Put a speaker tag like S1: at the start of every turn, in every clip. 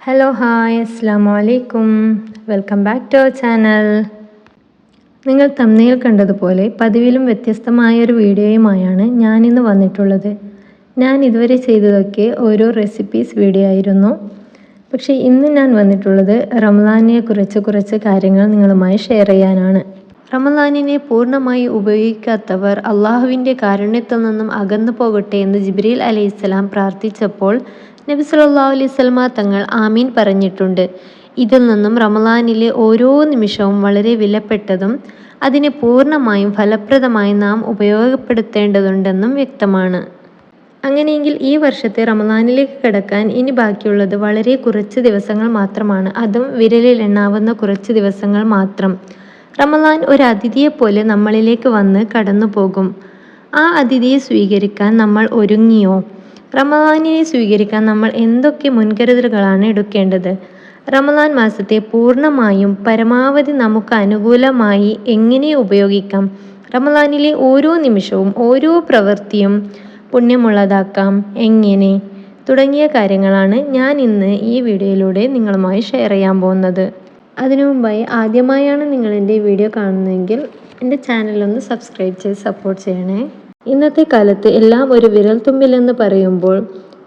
S1: Hello hi അസ്സാം വലൈക്കും. Welcome back to our channel. നിങ്ങൾ തംബ്നെയിൽ കണ്ടതുപോലെ പതിവിലും വ്യത്യസ്തമായൊരു വീഡിയോയുമായാണ് ഞാനിന്ന് വന്നിട്ടുള്ളത്. ഞാൻ ഇതുവരെ ചെയ്തതൊക്കെ ഓരോ റെസിപ്പീസ് വീഡിയോ ആയിരുന്നു. പക്ഷേ ഇന്ന് ഞാൻ വന്നിട്ടുള്ളത് റമദാനിനെ കുറിച്ച് കുറച്ച് കാര്യങ്ങൾ നിങ്ങളുമായി ഷെയർ ചെയ്യാനാണ്. റമദാനിനെ പൂർണ്ണമായി ഉപയോഗിക്കാത്തവർ അള്ളാഹുവിൻ്റെ കാരുണ്യത്തിൽ നിന്നും അകന്നു പോകട്ടെ എന്ന് ജിബ്രീൽ അലൈഹിസ്സലാം പ്രാർത്ഥിച്ചപ്പോൾ നബി സല്ലല്ലാഹു അലൈഹി വസല്ലമ തങ്ങൾ ആമീൻ പറഞ്ഞിട്ടുണ്ട്. ഇതിൽ നിന്നും റമദാനിലെ ഓരോ നിമിഷവും വളരെ വിലപ്പെട്ടതും അതിനെ പൂർണ്ണമായും ഫലപ്രദമായി നാം ഉപയോഗപ്പെടുത്തേണ്ടതുണ്ടെന്നും വ്യക്തമാണ്. അങ്ങനെയെങ്കിൽ ഈ വർഷത്തെ റമദാനിലേക്ക് കടക്കാൻ ഇനി ബാക്കിയുള്ളത് വളരെ കുറച്ച് ദിവസങ്ങൾ മാത്രമാണ്. അതും വിരലിൽ എണ്ണാവുന്ന കുറച്ച് ദിവസങ്ങൾ മാത്രം. റമദാൻ ഒരു അതിഥിയെപ്പോലെ നമ്മളിലേക്ക് വന്ന് കടന്നു പോകും. ആ അതിഥിയെ സ്വീകരിക്കാൻ നമ്മൾ ഒരുങ്ങിയോ? റമദാനിനെ സ്വീകരിക്കാൻ നമ്മൾ എന്തൊക്കെ മുൻകരുതലുകളാണ് എടുക്കേണ്ടത്? റമദാൻ മാസത്തെ പൂർണ്ണമായും പരമാവധി നമുക്ക് അനുകൂലമായി എങ്ങനെ ഉപയോഗിക്കാം? റമദാനിലെ ഓരോ നിമിഷവും ഓരോ പ്രവൃത്തിയും പുണ്യമുള്ളതാക്കാം എങ്ങനെ? തുടങ്ങിയ കാര്യങ്ങളാണ് ഞാൻ ഇന്ന് ഈ വീഡിയോയിലൂടെ നിങ്ങളുമായി ഷെയർ ചെയ്യാൻ പോകുന്നത്. അതിനു മുമ്പായി ആദ്യമായാണ് നിങ്ങൾ എൻ്റെ വീഡിയോ കാണുന്നതെങ്കിൽ എൻ്റെ ചാനലൊന്ന് സബ്സ്ക്രൈബ് ചെയ്ത് സപ്പോർട്ട് ചെയ്യണേ. ഇന്നത്തെ കാലത്ത് എല്ലാം ഒരു വിരൽത്തുമ്പിലെന്ന് പറയുമ്പോൾ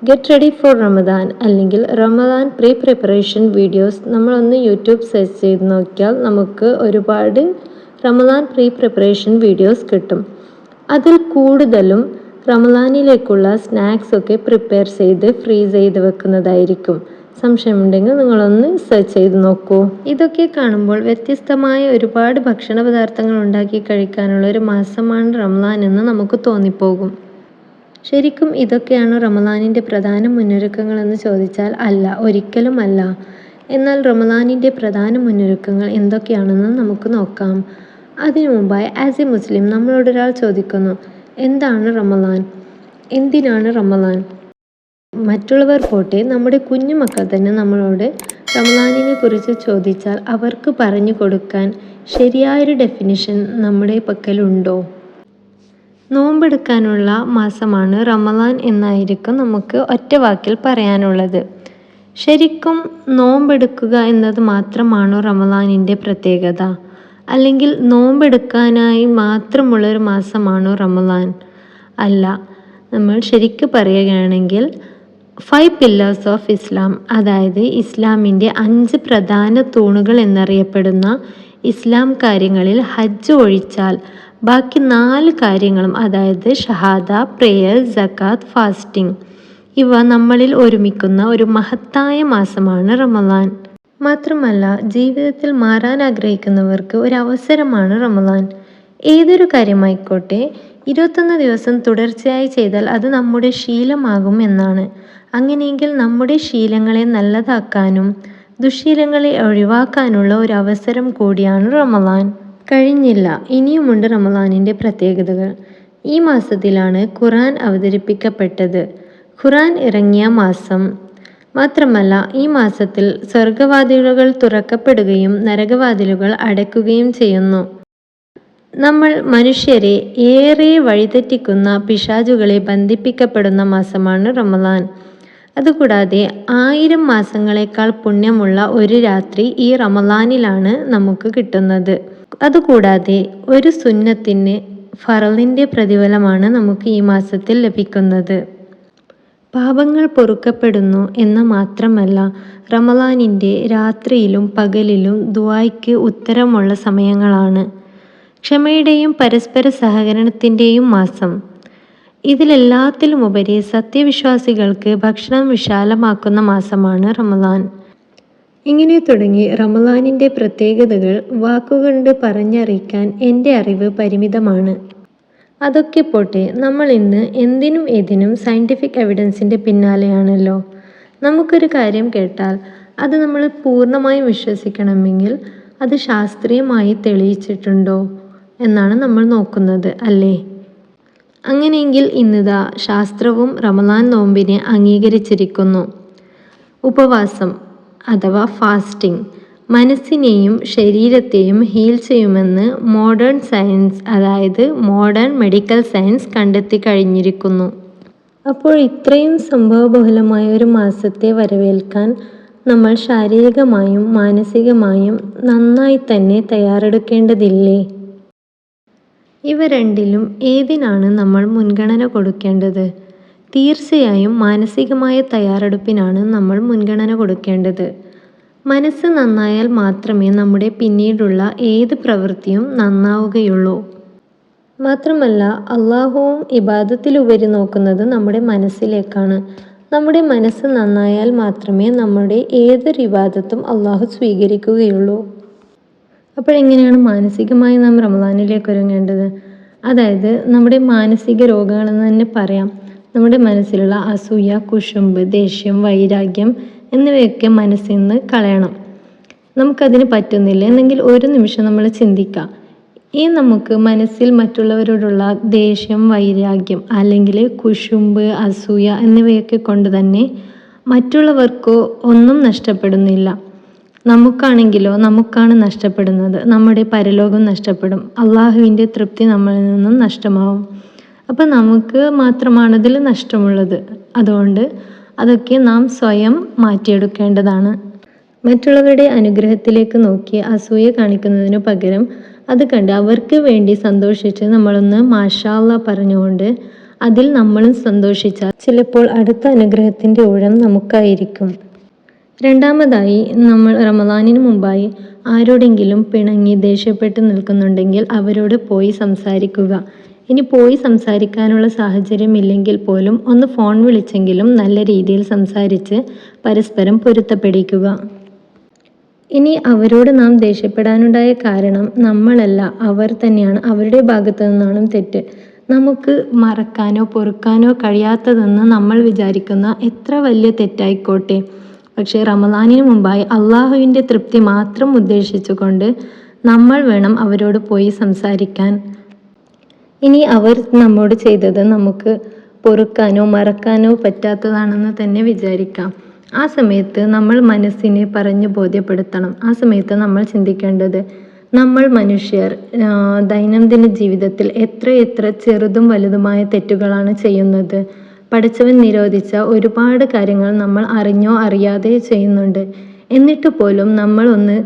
S1: ഗെറ്റ് റെഡി ഫോർ റമദാൻ അല്ലെങ്കിൽ റമദാൻ പ്രീ പ്രിപ്പറേഷൻ വീഡിയോസ് നമ്മളൊന്ന് യൂട്യൂബ് സെർച്ച് ചെയ്ത് നോക്കിയാൽ നമുക്ക് ഒരുപാട് റമദാൻ പ്രീ പ്രിപ്പറേഷൻ വീഡിയോസ് കിട്ടും. അതിൽ കൂടുതലും റമദാനിലേക്കുള്ള സ്നാക്സൊക്കെ പ്രിപ്പയർ ചെയ്ത് ഫ്രീസ് ചെയ്ത് വെക്കുന്നതായിരിക്കും. സംശയമുണ്ടെങ്കിൽ നിങ്ങളൊന്ന് സെർച്ച് ചെയ്ത് നോക്കൂ. ഇതൊക്കെ കാണുമ്പോൾ വ്യത്യസ്തമായ ഒരുപാട് ഭക്ഷണ പദാർത്ഥങ്ങൾ ഉണ്ടാക്കി കഴിക്കാനുള്ള ഒരു മാസമാണ് റമദാൻ എന്ന് നമുക്ക് തോന്നിപ്പോകും. ശരിക്കും ഇതൊക്കെയാണോ റമദാനിൻ്റെ പ്രധാന മുന്നൊരുക്കങ്ങൾ എന്ന് ചോദിച്ചാൽ അല്ല, ഒരിക്കലും അല്ല. എന്നാൽ റമദാനിൻ്റെ പ്രധാന മുന്നൊരുക്കങ്ങൾ എന്തൊക്കെയാണെന്ന് നമുക്ക് നോക്കാം. അതിനു മുമ്പായി ആസ് എ മുസ്ലിം നമ്മളോടൊരാൾ ചോദിക്കുന്നു, എന്താണ് റമദാൻ? എന്തിനാണ് റമദാൻ? മറ്റുള്ളവർ പോട്ടെ, നമ്മുടെ കുഞ്ഞുമക്കൾ തന്നെ നമ്മളോട് റമദാനിനെ കുറിച്ച് ചോദിച്ചാൽ അവർക്ക് പറഞ്ഞു കൊടുക്കാൻ ശരിയായൊരു ഡെഫിനിഷൻ നമ്മുടെ പക്കലുണ്ടോ? നോമ്പെടുക്കാനുള്ള മാസമാണ് റമദാൻ എന്നായിരിക്കും നമുക്ക് ഒറ്റ വാക്കിൽ പറയാനുള്ളത്. ശരിക്കും നോമ്പെടുക്കുക എന്നത് മാത്രമാണോ റമദാനിൻ്റെ പ്രത്യേകത? അല്ലെങ്കിൽ നോമ്പെടുക്കാനായി മാത്രമുള്ളൊരു മാസമാണോ റമദാൻ? അല്ല. നമ്മൾ ശരിക്കും പറയുകയാണെങ്കിൽ 5 പില്ലേഴ്സ് ഓഫ് ഇസ്ലാം, അതായത് ഇസ്ലാമിൻ്റെ 5 പ്രധാന തൂണുകൾ എന്നറിയപ്പെടുന്ന ഇസ്ലാം കാര്യങ്ങളിൽ ഹജ്ജ് ഒഴിച്ചാൽ ബാക്കി 4 കാര്യങ്ങളും, അതായത് ഷഹാദ, പ്രേയർ, സക്കാത്ത്, ഫാസ്റ്റിംഗ്, ഇവ നമ്മളിൽ ഒരുമിക്കുന്ന ഒരു മഹത്തായ മാസമാണ് റമദാൻ. മാത്രമല്ല, ജീവിതത്തിൽ മാറാൻ ആഗ്രഹിക്കുന്നവർക്ക് ഒരു അവസരമാണ് റമദാൻ. ഏതൊരു കാര്യമായിക്കോട്ടെ, 21 ദിവസം തുടർച്ചയായി ചെയ്താൽ അത് നമ്മുടെ ശീലമാകും എന്നാണ്. അങ്ങനെയെങ്കിൽ നമ്മുടെ ശീലങ്ങളെ നല്ലതാക്കാനും ദുശ്ശീലങ്ങളെ ഒഴിവാക്കാനുള്ള ഒരു അവസരം കൂടിയാണ് റമദാൻ. കഴിഞ്ഞില്ല, ഇനിയുമുണ്ട് റമദാനിൻ്റെ പ്രത്യേകതകൾ. ഈ മാസത്തിലാണ് ഖുർആൻ അവതരിപ്പിക്കപ്പെട്ടത്. ഖുർആൻ ഇറങ്ങിയ മാസം. മാത്രമല്ല, ഈ മാസത്തിൽ സ്വർഗവാതിലുകൾ തുറക്കപ്പെടുകയും നരകവാതിലുകൾ അടയ്ക്കുകയും ചെയ്യുന്നു. നമ്മൾ മനുഷ്യരെ ഏറെ വഴിതെറ്റിക്കുന്ന പിശാചുകളെ ബന്ധിപ്പിക്കപ്പെടുന്ന മാസമാണ് റമദാൻ. അതുകൂടാതെ 1000 മാസങ്ങളെക്കാൾ പുണ്യമുള്ള ഒരു രാത്രി ഈ റമദാനിലാണ് നമുക്ക് കിട്ടുന്നത്. അതുകൂടാതെ ഒരു സുന്നത്തിന് ഫറളിൻ്റെ പ്രതിഫലമാണ് നമുക്ക് ഈ മാസത്തിൽ ലഭിക്കുന്നത്. പാപങ്ങൾ പൊറുക്കപ്പെടുന്നു എന്ന് മാത്രമല്ല, റമദാനിൻ്റെ രാത്രിയിലും പകലിലും ദുആയ്ക്ക് ഉത്തരമുള്ള സമയങ്ങളാണ്. ക്ഷമയുടെയും പരസ്പര സഹകരണത്തിൻ്റെയും മാസം. ഇതിലെല്ലാത്തിലുമുപരി സത്യവിശ്വാസികൾക്ക് ഭക്ഷണം വിശാലമാക്കുന്ന മാസമാണ് റമദാൻ. ഇങ്ങനെ തുടങ്ങി റമദാനിൻ്റെ പ്രത്യേകതകൾ വാക്കുകൊണ്ട് പറഞ്ഞറിയിക്കാൻ എൻ്റെ അറിവ് പരിമിതമാണ്. അതൊക്കെ പോട്ടെ, നമ്മൾ ഇന്ന് എന്തിനും ഏതിനും സയൻറ്റിഫിക് എവിഡൻസിൻ്റെ പിന്നാലെയാണല്ലോ. നമുക്കൊരു കാര്യം കേട്ടാൽ അത് നമ്മൾ പൂർണ്ണമായും വിശ്വസിക്കണമെങ്കിൽ അത് ശാസ്ത്രീയമായി തെളിയിച്ചിട്ടുണ്ടോ എന്നാണ് നമ്മൾ നോക്കുന്നത്, അല്ലേ? അങ്ങനെയെങ്കിൽ ഇന്നിതാ ശാസ്ത്രവും റമദാൻ നോമ്പിനെ അംഗീകരിച്ചിരിക്കുന്നു. ഉപവാസം അഥവാ ഫാസ്റ്റിംഗ് മനസ്സിനെയും ശരീരത്തെയും ഹീൽ ചെയ്യുമെന്ന് മോഡേൺ സയൻസ്, അതായത് മോഡേൺ മെഡിക്കൽ സയൻസ് കണ്ടെത്തി കഴിഞ്ഞിരിക്കുന്നു. അപ്പോൾ ഇത്രയും സംഭവബഹുലമായ ഒരു മാസത്തെ വരവേൽക്കാൻ നമ്മൾ ശാരീരികമായും മാനസികമായും നന്നായി തന്നെ തയ്യാറെടുക്കേണ്ടതില്ലേ? ഇവ രണ്ടിലും ഏതിനാണ് നമ്മൾ മുൻഗണന കൊടുക്കേണ്ടത്? തീർച്ചയായും മാനസികമായ തയ്യാറെടുപ്പിനാണ് നമ്മൾ മുൻഗണന കൊടുക്കേണ്ടത്. മനസ്സ് നന്നായാൽ മാത്രമേ നമ്മുടെ പിന്നീടുള്ള ഏത് പ്രവൃത്തിയും നന്നാവുകയുള്ളൂ. മാത്രമല്ല അള്ളാഹുവും ഇബാദത്തിലുപരി നോക്കുന്നത് നമ്മുടെ മനസ്സിലേക്കാണ്. നമ്മുടെ മനസ്സ് നന്നായാൽ മാത്രമേ നമ്മുടെ ഏതൊരു ഇബാദത്തും അള്ളാഹു സ്വീകരിക്കുകയുള്ളൂ. അപ്പോഴെങ്ങനെയാണ് മാനസികമായി നാം റമദാനിലേക്ക് ഒരുങ്ങേണ്ടത്? അതായത് നമ്മുടെ മാനസിക രോഗങ്ങളെന്ന് തന്നെ പറയാം. നമ്മുടെ മനസ്സിലുള്ള അസൂയ, കുശുമ്പ്, ദേഷ്യം, വൈരാഗ്യം എന്നിവയൊക്കെ മനസ്സിൽ നിന്ന് കളയണം. നമുക്കതിന് പറ്റുന്നില്ല എന്നെങ്കിൽ ഒരു നിമിഷം നമ്മൾ ചിന്തിക്കുക. നമുക്ക് മനസ്സിൽ മറ്റുള്ളവരോടുള്ള ദേഷ്യം, വൈരാഗ്യം അല്ലെങ്കിൽ കുശുമ്പ്, അസൂയ എന്നിവയൊക്കെ കൊണ്ട് തന്നെ മറ്റുള്ളവർക്കോ ഒന്നും നഷ്ടപ്പെടുന്നില്ല. നമുക്കാണെങ്കിലോ നമുക്കാണ് നഷ്ടപ്പെടുന്നത്. നമ്മുടെ പരലോകം നഷ്ടപ്പെടും. അള്ളാഹുവിൻ്റെ തൃപ്തി നമ്മളിൽ നിന്നും നഷ്ടമാവും. അപ്പം നമുക്ക് മാത്രമാണതിൽ നഷ്ടമുള്ളത്. അതുകൊണ്ട് അതൊക്കെ നാം സ്വയം മാറ്റിയെടുക്കേണ്ടതാണ്. മറ്റുള്ളവരുടെ അനുഗ്രഹത്തിലേക്ക് നോക്കി അസൂയ കാണിക്കുന്നതിനു പകരം അത് കണ്ട് അവർക്ക് വേണ്ടി സന്തോഷിച്ച് നമ്മളൊന്ന് മാഷാ അല്ലാ പറഞ്ഞുകൊണ്ട് അതിൽ നമ്മളും സന്തോഷിച്ചാൽ ചിലപ്പോൾ അടുത്ത അനുഗ്രഹത്തിൻ്റെ ഊഴം നമുക്കായിരിക്കും. രണ്ടാമതായി, നമ്മൾ റമദാനിന് മുമ്പായി ആരോടെങ്കിലും പിണങ്ങി ദേഷ്യപ്പെട്ട് നിൽക്കുന്നുണ്ടെങ്കിൽ അവരോട് പോയി സംസാരിക്കുക. ഇനി പോയി സംസാരിക്കാനുള്ള സാഹചര്യമില്ലെങ്കിൽ പോലും ഒന്ന് ഫോൺ വിളിച്ചെങ്കിലും നല്ല രീതിയിൽ സംസാരിച്ച് പരസ്പരം പൊരുത്തപ്പെടിക്കുക. ഇനി അവരോട് നാം ദേഷ്യപ്പെടാനുണ്ടായ കാരണം നമ്മളല്ല, അവർ തന്നെയാണ്. അവരുടെ ഭാഗത്തു നിന്നാണ് തെറ്റ്. നമുക്ക് മറക്കാനോ പൊറുക്കാനോ കഴിയാത്തതെന്ന് നമ്മൾ വിചാരിക്കുന്ന എത്ര വലിയ തെറ്റായിക്കോട്ടെ, പക്ഷേ റമദാനിന് മുമ്പായി അള്ളാഹുവിൻ്റെ തൃപ്തി മാത്രം ഉദ്ദേശിച്ചുകൊണ്ട് നമ്മൾ വേണം അവരോട് പോയി സംസാരിക്കാൻ. ഇനി അവർ നമ്മോട് ചെയ്തത് നമുക്ക് പൊറുക്കാനോ മറക്കാനോ പറ്റാത്തതാണെന്ന് തന്നെ വിചാരിക്കാം. ആ സമയത്ത് നമ്മൾ മനസ്സിനെ പറഞ്ഞു ബോധ്യപ്പെടുത്തണം. ആ സമയത്ത് നമ്മൾ ചിന്തിക്കേണ്ടത്, നമ്മൾ മനുഷ്യർ ദൈനംദിന ജീവിതത്തിൽ എത്ര ചെറുതും വലുതുമായ തെറ്റുകളാണ് ചെയ്യുന്നത്. പഠിച്ചവൻ നിരോധിച്ച ഒരുപാട് കാര്യങ്ങൾ നമ്മൾ അറിഞ്ഞോ അറിയാതെ ചെയ്യുന്നുണ്ട്. എന്നിട്ട് പോലും നമ്മളൊന്ന്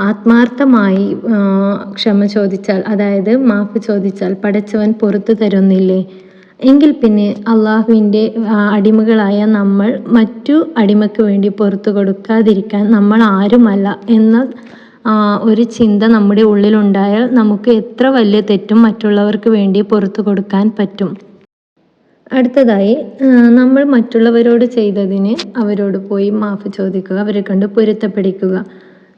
S1: ആത്മാർത്ഥമായി ക്ഷമ ചോദിച്ചാൽ, അതായത് മാഫ് ചോദിച്ചാൽ പഠിച്ചവൻ പുറത്തു തരുന്നില്ലേ? എങ്കിൽ പിന്നെ അള്ളാഹുവിൻ്റെ അടിമകളായ നമ്മൾ മറ്റു അടിമയ്ക്ക് വേണ്ടി പുറത്തു കൊടുക്കാതിരിക്കാൻ നമ്മൾ ആരുമല്ല എന്ന ഒരു ചിന്ത നമ്മുടെ ഉള്ളിലുണ്ടായാൽ നമുക്ക് എത്ര വലിയ തെറ്റും മറ്റുള്ളവർക്ക് വേണ്ടി പുറത്തു കൊടുക്കാൻ പറ്റും. അടുത്തതായി, നമ്മൾ മറ്റുള്ളവരോട് ചെയ്തതിന് അവരോട് പോയി മാഫ് ചോദിക്കുക, അവരെ കണ്ട് പൊരുത്തപ്പെടിക്കുക.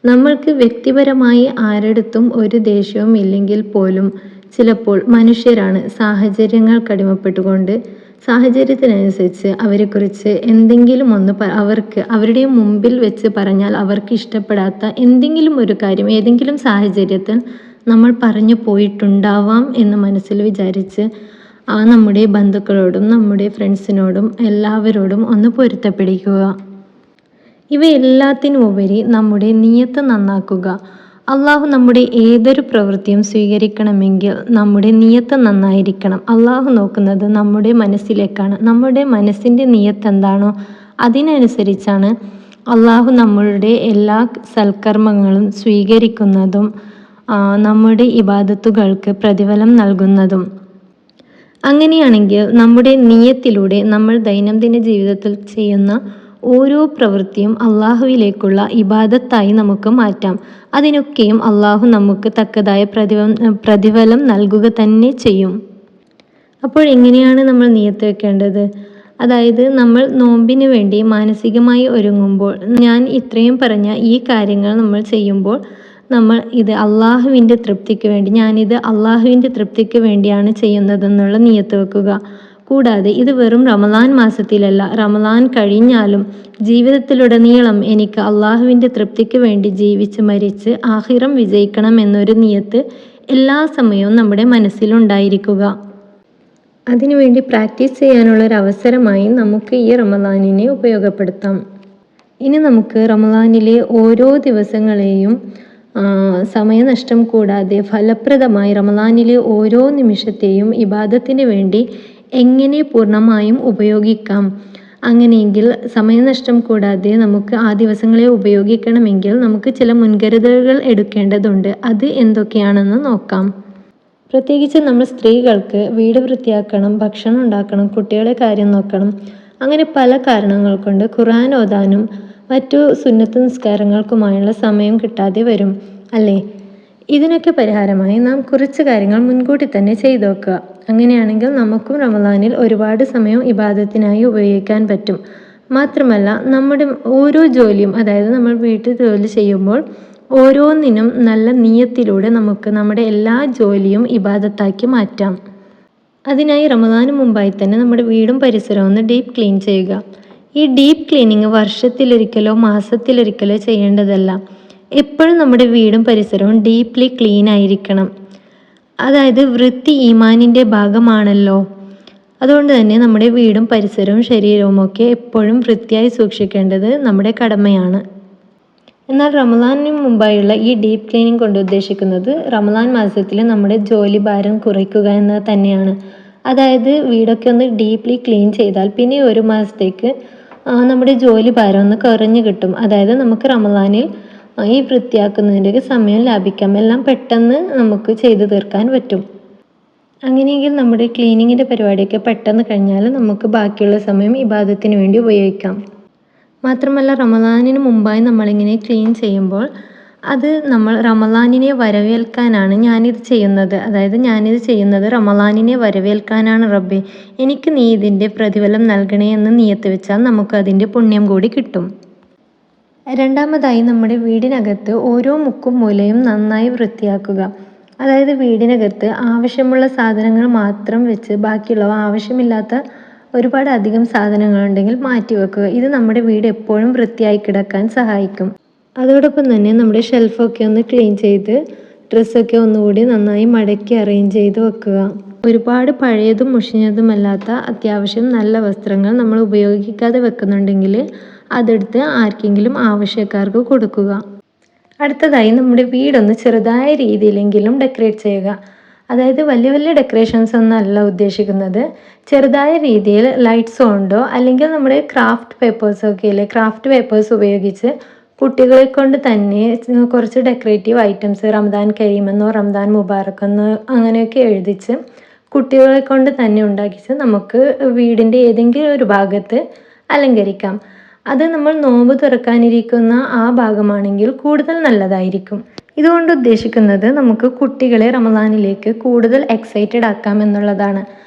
S1: നമ്മൾക്ക് വ്യക്തിപരമായി ആരെടുത്തും ഒരു ദേഷ്യവും ഇല്ലെങ്കിൽ പോലും ചിലപ്പോൾ മനുഷ്യരാണ്. സാഹചര്യങ്ങൾക്കടിമപ്പെട്ടുകൊണ്ട് സാഹചര്യത്തിനനുസരിച്ച് അവരെക്കുറിച്ച് എന്തെങ്കിലും ഒന്ന് അവർക്ക് അവരുടെ മുമ്പിൽ വെച്ച് പറഞ്ഞാൽ അവർക്ക് ഇഷ്ടപ്പെടാത്ത എന്തെങ്കിലും ഒരു കാര്യം ഏതെങ്കിലും സാഹചര്യത്തിൽ നമ്മൾ പറഞ്ഞു പോയിട്ടുണ്ടാവാം എന്ന് മനസ്സിൽ വിചാരിച്ച് നമ്മുടെ ബന്ധുക്കളോടും നമ്മുടെ ഫ്രണ്ട്സിനോടും എല്ലാവരോടും ഒന്ന് പൊരുത്തപ്പെടിക്കുക. ഇവയെല്ലാത്തിനുമുപരി നമ്മുടെ നിയ്യത്ത് നന്നാക്കുക. അള്ളാഹു നമ്മുടെ ഏതൊരു പ്രവൃത്തിയും സ്വീകരിക്കണമെങ്കിൽ നമ്മുടെ നിയ്യത്ത് നന്നായിരിക്കണം. അള്ളാഹു നോക്കുന്നത് നമ്മുടെ മനസ്സിലേക്കാണ്. നമ്മുടെ മനസ്സിൻ്റെ നിയ്യത്ത് എന്താണോ അതിനനുസരിച്ചാണ് അള്ളാഹു നമ്മളുടെ എല്ലാ സൽക്കർമ്മങ്ങളും സ്വീകരിക്കുന്നതും നമ്മുടെ ഇബാദത്തുകൾക്ക് പ്രതിഫലം നൽകുന്നതും. അങ്ങനെയാണെങ്കിൽ നമ്മുടെ നിയ്യത്തിലൂടെ നമ്മൾ ദൈനംദിന ജീവിതത്തിൽ ചെയ്യുന്ന ഓരോ പ്രവൃത്തിയും അള്ളാഹുവിലേക്കുള്ള ഇബാദത്തായി നമുക്ക് മാറ്റാം. അതിനൊക്കെയും അള്ളാഹു നമുക്ക് തക്കതായ പ്രതിഫലം നൽകുക തന്നെ ചെയ്യും. അപ്പോൾ എങ്ങനെയാണ് നമ്മൾ നിയ്യത്ത് വെക്കേണ്ടത്? അതായത് നമ്മൾ നോമ്പിന് വേണ്ടി മാനസികമായി ഒരുങ്ങുമ്പോൾ, ഞാൻ ഇത്രയും പറഞ്ഞ ഈ കാര്യങ്ങൾ നമ്മൾ ചെയ്യുമ്പോൾ നമ്മൾ ഇത് അള്ളാഹുവിൻ്റെ തൃപ്തിക്ക് വേണ്ടി, ഞാനിത് അള്ളാഹുവിൻ്റെ തൃപ്തിക്ക് വേണ്ടിയാണ് ചെയ്യുന്നതെന്നുള്ള നിയ്യത്ത് വെക്കുക. കൂടാതെ ഇത് വെറും റമദാൻ മാസത്തിലല്ല, റമദാൻ കഴിഞ്ഞാലും ജീവിതത്തിലുടനീളം എനിക്ക് അള്ളാഹുവിൻ്റെ തൃപ്തിക്ക് വേണ്ടി ജീവിച്ച് മരിച്ച് ആഖിറം വിജയിക്കണം എന്നൊരു നിയ്യത്ത് എല്ലാ സമയവും നമ്മുടെ മനസ്സിലുണ്ടായിരിക്കുക. അതിനുവേണ്ടി പ്രാക്ടീസ് ചെയ്യാനുള്ളൊരവസരമായി നമുക്ക് ഈ റമദാനിനെ ഉപയോഗപ്പെടുത്താം. ഇനി നമുക്ക് റമദാനിലെ ഓരോ ദിവസങ്ങളെയും സമയനഷ്ടം കൂടാതെ ഫലപ്രദമായി റമദാനിലെ ഓരോ നിമിഷത്തെയും ഇബാദത്തിന് വേണ്ടി എങ്ങനെ പൂർണ്ണമായും ഉപയോഗിക്കാം, അങ്ങനെയെങ്കിൽ സമയനഷ്ടം കൂടാതെ നമുക്ക് ആ ദിവസങ്ങളെ ഉപയോഗിക്കണമെങ്കിൽ നമുക്ക് ചില മുൻകരുതലുകൾ എടുക്കേണ്ടതുണ്ട്. അത് എന്തൊക്കെയാണെന്ന് നോക്കാം. പ്രത്യേകിച്ച് നമ്മൾ സ്ത്രീകൾക്ക് വീട് വൃത്തിയാക്കണം, ഭക്ഷണം ഉണ്ടാക്കണം, കുട്ടികളുടെ കാര്യം നോക്കണം, അങ്ങനെ പല കാരണങ്ങൾ കൊണ്ട് ഖുർആൻ ഓതാനും മറ്റു സുന്നത്ത് നിസ്കാരങ്ങൾക്കുമായുള്ള സമയം കിട്ടാതെ വരും അല്ലേ? ഇതിനൊക്കെ പരിഹാരമായി നാം കുറച്ച് കാര്യങ്ങൾ മുൻകൂട്ടി തന്നെ ചെയ്തു വെക്കുക. അങ്ങനെയാണെങ്കിൽ നമുക്കും റമദാനിൽ ഒരുപാട് സമയം ഇബാദത്തിനായി ഉപയോഗിക്കാൻ പറ്റും. മാത്രമല്ല നമ്മുടെ ഓരോ ജോലിയും, അതായത് നമ്മൾ വീട്ടിൽ ജോലി ചെയ്യുമ്പോൾ ഓരോന്നിനും നല്ല നിയ്യത്തിലൂടെ നമുക്ക് നമ്മുടെ എല്ലാ ജോലിയും ഇബാദത്താക്കി മാറ്റാം. അതിനായി റമദാന് മുമ്പായി തന്നെ നമ്മുടെ വീടും പരിസരവും ഒന്ന് ഡീപ്പ് ക്ലീൻ ചെയ്യുക. ഈ ഡീപ്പ് ക്ലീനിങ് വർഷത്തിലൊരിക്കലോ മാസത്തിലൊരിക്കലോ ചെയ്യേണ്ടതല്ല. എപ്പോഴും നമ്മുടെ വീടും പരിസരവും ഡീപ്ലി ക്ലീൻ ആയിരിക്കണം. അതായത് വൃത്തി ഈമാനിൻ്റെ ഭാഗമാണല്ലോ. അതുകൊണ്ട് തന്നെ നമ്മുടെ വീടും പരിസരവും ശരീരവും ഒക്കെ എപ്പോഴും വൃത്തിയായി സൂക്ഷിക്കേണ്ടത് നമ്മുടെ കടമയാണ്. എന്നാൽ റമദാനിന് മുമ്പായുള്ള ഈ ഡീപ്പ് ക്ലീനിങ് കൊണ്ട് ഉദ്ദേശിക്കുന്നത് റമദാൻ മാസത്തിൽ നമ്മുടെ ജോലി ഭാരം കുറയ്ക്കുക എന്നത് തന്നെയാണ്. അതായത് വീടൊക്കെ ഒന്ന് ഡീപ്ലി ക്ലീൻ ചെയ്താൽ പിന്നെ ഒരു മാസത്തേക്ക് നമ്മുടെ ജോലി ഭാരം ഒന്ന് കുറഞ്ഞു കിട്ടും. അതായത് നമുക്ക് റമദാനിൽ ഈ വൃത്തിയാക്കുന്നതിൻ്റെ സമയം ലാഭിക്കാം. എല്ലാം പെട്ടെന്ന് നമുക്ക് ചെയ്തു തീർക്കാൻ പറ്റും. അങ്ങനെയെങ്കിൽ നമ്മുടെ ക്ലീനിങ്ങിൻ്റെ പരിപാടിയൊക്കെ പെട്ടെന്ന് കഴിഞ്ഞാൽ നമുക്ക് ബാക്കിയുള്ള സമയം ഇബാദത്തിന് വേണ്ടി ഉപയോഗിക്കാം. മാത്രമല്ല റമദാനിന് മുമ്പായി നമ്മളിങ്ങനെ ക്ലീൻ ചെയ്യുമ്പോൾ അത് നമ്മൾ റമദാനിനെ വരവേൽക്കാനാണ് ഞാനിത് ചെയ്യുന്നത്. അതായത് ഞാനിത് ചെയ്യുന്നത് റമദാനിനെ വരവേൽക്കാനാണ് റബ്ബേ, എനിക്ക് നീ ഇതിൻ്റെ പ്രതിഫലം നൽകണേ എന്ന് നിയത്ത് വെച്ചാൽ നമുക്ക് അതിൻ്റെ പുണ്യം കൂടി കിട്ടും. രണ്ടാമതായി നമ്മുടെ വീടിനകത്ത് ഓരോ മുക്കും മൂലയും നന്നായി വൃത്തിയാക്കുക. അതായത് വീടിനകത്ത് ആവശ്യമുള്ള സാധനങ്ങൾ മാത്രം വെച്ച് ബാക്കിയുള്ളവ ആവശ്യമില്ലാത്ത ഒരുപാട് അധികം സാധനങ്ങളുണ്ടെങ്കിൽ മാറ്റി വെക്കുക. ഇത് നമ്മുടെ വീട് എപ്പോഴും വൃത്തിയായി കിടക്കാൻ സഹായിക്കും. അതോടൊപ്പം തന്നെ നമ്മുടെ ഷെൽഫൊക്കെ ഒന്ന് ക്ലീൻ ചെയ്ത് ഡ്രസ്സൊക്കെ ഒന്നുകൂടി നന്നായി മടക്കി അറേഞ്ച് ചെയ്ത് വെക്കുക. ഒരുപാട് പഴയതും മുഷിഞ്ഞതുമല്ലാത്ത അത്യാവശ്യം നല്ല വസ്ത്രങ്ങൾ നമ്മൾ ഉപയോഗിക്കാതെ വെക്കുന്നുണ്ടെങ്കിൽ അതെടുത്ത് ആർക്കെങ്കിലും ആവശ്യക്കാർക്ക് കൊടുക്കുക. അടുത്തതായി നമ്മുടെ വീടൊന്ന് ചെറുതായ രീതിയിലെങ്കിലും ഡെക്കറേറ്റ് ചെയ്യുക. അതായത് വലിയ വലിയ ഡെക്കറേഷൻസ് ഒന്നല്ല ഉദ്ദേശിക്കുന്നത്. ചെറുതായ രീതിയിൽ ലൈറ്റ്സ് കൊണ്ടോ അല്ലെങ്കിൽ നമ്മുടെ ക്രാഫ്റ്റ് പേപ്പേഴ്സൊക്കെ ഇല്ലേ, ക്രാഫ്റ്റ് പേപ്പേഴ്സ് ഉപയോഗിച്ച് കുട്ടികളെ കൊണ്ട് തന്നെ കുറച്ച് ഡെക്കറേറ്റീവ് ഐറ്റംസ് റമദാൻ കരീമെന്നോ റമദാൻ മുബാറക് എന്നോ അങ്ങനെയൊക്കെ എഴുതിച്ച് കുട്ടികളെ കൊണ്ട് തന്നെ ഉണ്ടാക്കിച്ച് നമുക്ക് വീടിൻ്റെ ഏതെങ്കിലും ഒരു ഭാഗത്ത് അലങ്കരിക്കാം. അത് നമ്മൾ നോമ്പ് തുറക്കാനിരിക്കുന്ന ആ ഭാഗമാണെങ്കിൽ കൂടുതൽ നല്ലതായിരിക്കും. ഇതുകൊണ്ട് ഉദ്ദേശിക്കുന്നത് നമുക്ക് കുട്ടികളെ റമദാനിലേക്ക് കൂടുതൽ എക്സൈറ്റഡ് ആക്കാം എന്നുള്ളതാണ്.